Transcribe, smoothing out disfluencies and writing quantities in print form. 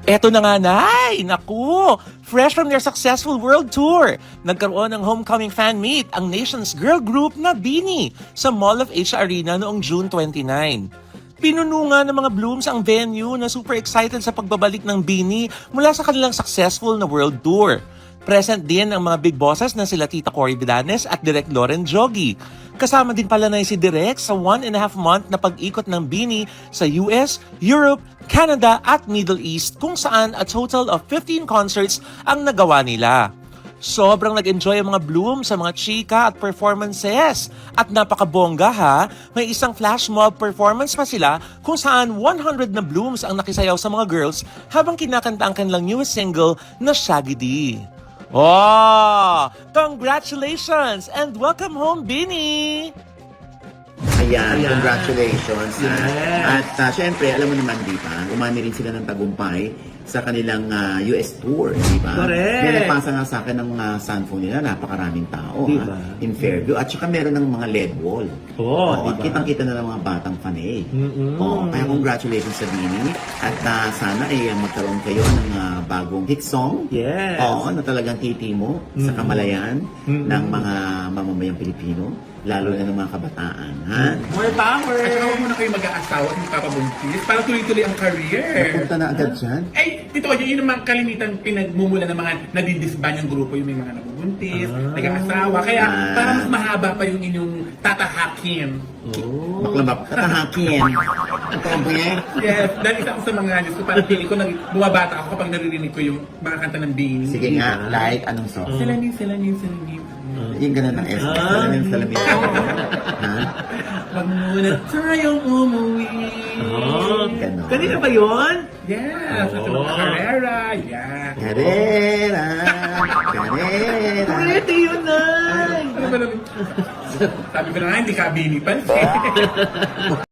Eto na nga, Nay! Naku! Fresh from their successful world tour, nagkaroon ng homecoming fan meet ang nation's girl group na BINI sa Mall of Asia Arena noong June 29. Pinuno nga ng mga Blooms ang venue na super excited sa pagbabalik ng BINI mula sa kanilang successful na world tour. Present din ang mga big bosses na sila Tita Cory Villanes at Direk Loren Jogi. Kasama din pala na si Direk sa 1.5 month na pag-ikot ng BINI sa US, Europe, Canada at Middle East kung saan a total of 15 concerts ang nagawa nila. Sobrang nag-enjoy ang mga Bloom sa mga chika at performances. At napakabongga ha, may isang flash mob performance pa sila kung saan 100 na Blooms ang nakisayaw sa mga girls habang kinakanta ang kanilang newest single na Shaggy D. Oh! Congratulations and welcome home, BINI! Ayan, congratulations. Yes. At syempre, alam mo naman, di ba, umani rin sila ng tagumpay sa kanilang US tour, di ba? Correct. May nagpasa nga sa akin ng cellphone nila, napakaraming tao Di ba? in Fairview. At saka meron ng mga LED wall. Oo, di ba? Kitang-kita na ng mga batang fanay. Mm-mm. Kaya congratulations sa BINI. At sana ay magkaroon kayo ng bagong hit song. Yes. Oo, na talagang titimo sa kamalayan ng mga mamamayang Pilipino. Lalo na ng mga kabataan, ha? More power! At saka huwag muna kayo mag-aasawa at magpapabuntis para tuloy-tuloy ang career. Punta na agad dyan. Ay, dito kayo, yun naman kalimitan pinagmumula ng mga nadidisband yung grupo, yung may mga nabubuntis, nag-aasawa. Kaya para mas mahaba pa yung inyong tatahakin. Bakla tatahakin. Ang tomboy. Yes, dahil isa ko sa mga Diyos ko, parang pili ko, bumabata ako kapag naririnig ko yung mga kanta ng BINI. Sige nga, like, anong song? Salamin. Yung ganun ng S. Salamin. Ha? Wag muna tayong umuwi. Ganon. Kanina ba yun? Yes, sa mga Carrera. Yeah. Carrera. Pwede yun, Nay! Sabi ko na nga, hindi ka BINI pa.